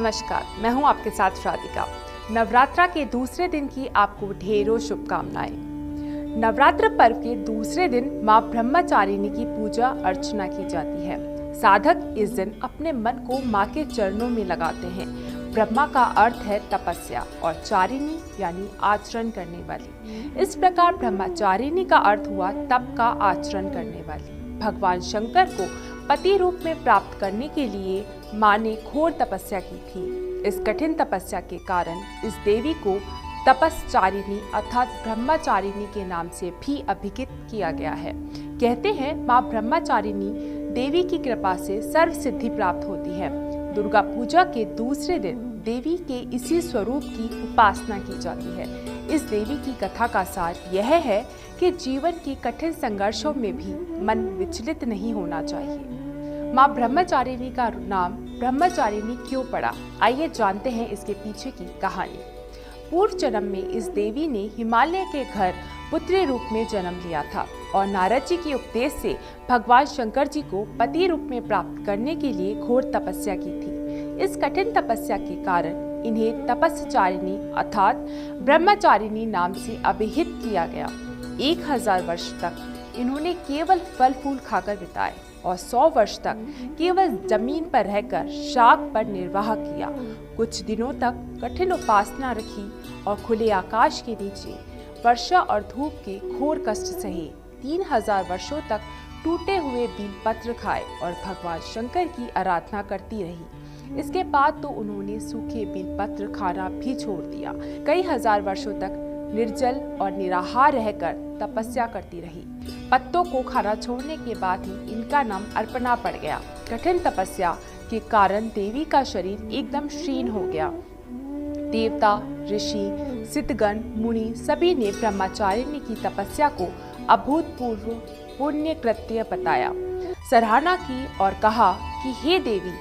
नमस्कार, मैं हूं आपके साथ राधिका। नवरात्रा के दूसरे दिन की आपको ढेरों शुभकामनाएं। नवरात्र पर्व के दूसरे दिन मां ब्रह्मचारिणी की पूजा अर्चना की जाती है। साधक इस दिन अपने मन को मां के चरणों में लगाते हैं। ब्रह्मा का अर्थ है तपस्या और चारिणी यानी आचरण करने वाली। इस प्रकार ब्रह्मचारिणी का अर्थ हुआ तप का आचरण करने वाली। भगवान शंकर को पति रूप में प्राप्त करने के लिए मां ने घोर तपस्या की थी। इस कठिन तपस्या के कारण इस देवी को तपस्चारिणी अर्थात ब्रह्मचारिणी के नाम से भी अभिहित किया गया है। कहते हैं मां ब्रह्मचारिणी देवी की कृपा से सर्व सिद्धि प्राप्त होती है। दुर्गा पूजा के दूसरे दिन देवी के इसी स्वरूप की उपासना की जाती है। इस देवी की कथा का सार यह है कि जीवन के कठिन संघर्षों में भी मन विचलित नहीं होना चाहिए। मां ब्रह्मचारिणी का नाम ब्रह्मचारिणी क्यों पड़ा, आइए जानते हैं इसके पीछे की कहानी। पूर्व जन्म में इस देवी ने हिमालय के घर पुत्री रूप में जन्म लिया था और नारद जी के उपदेश से भगवान शंकर जी को पति रूप में प्राप्त करने के लिए घोर तपस्या की थी। इस कठिन तपस्या के कारण इन्हें तपस्चारिणी अर्थात ब्रह्मचारिणी नाम से अभिहित किया गया। 1000 वर्ष तक इन्होंने केवल फल फूल खाकर बिताए और 100 वर्ष तक केवल जमीन पर रहकर शाक पर निर्वाह किया। कुछ दिनों तक कठिन उपासना रखी और खुले आकाश के नीचे वर्षा और धूप के घोर कष्ट सहे। 3000 वर्षों तक टूटे हुए बेलपत्र खाए और भगवान शंकर की आराधना करती रही। इसके बाद तो उन्होंने सूखे बेलपत्र खाना भी छोड़ दिया। कई हजार वर्षों तक निर्जल और निराहार रहकर तपस्या करती रही। पत्तों को खाना छोड़ने के बाद ही इनका नाम अर्पणा पड़ गया। कठिन तपस्या के कारण देवी का शरीर एकदम क्षीण हो गया। देवता, ऋषि, सिद्धगण, मुनि सभी ने ब्रह्मचारिणी की तपस्या को अभूतपूर्व पुण्य कृत्य बताया, सराहना की और कहा कि हे देवी,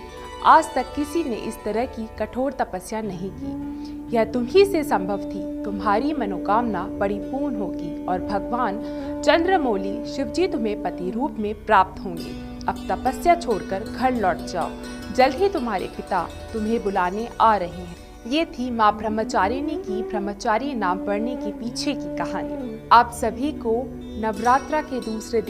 आज तक किसी ने इस तरह की कठोर तपस्या नहीं की। यह तुम ही से संभव थी। तुम्हारी मनोकामना बड़ी पूर्ण होगी और भगवान चंद्रमौली शिवजी तुम्हें पति रूप में प्राप्त होंगे। अब तपस्या छोड़कर घर लौट जाओ, जल्द ही तुम्हारे पिता तुम्हें बुलाने आ रहे हैं। ये थी मां ब्रह्मचारिणी की ब्रह्मचारी नाम पड़ने के पीछे की कहानी। आप सभी को नवरात्रा के दूसरे दिन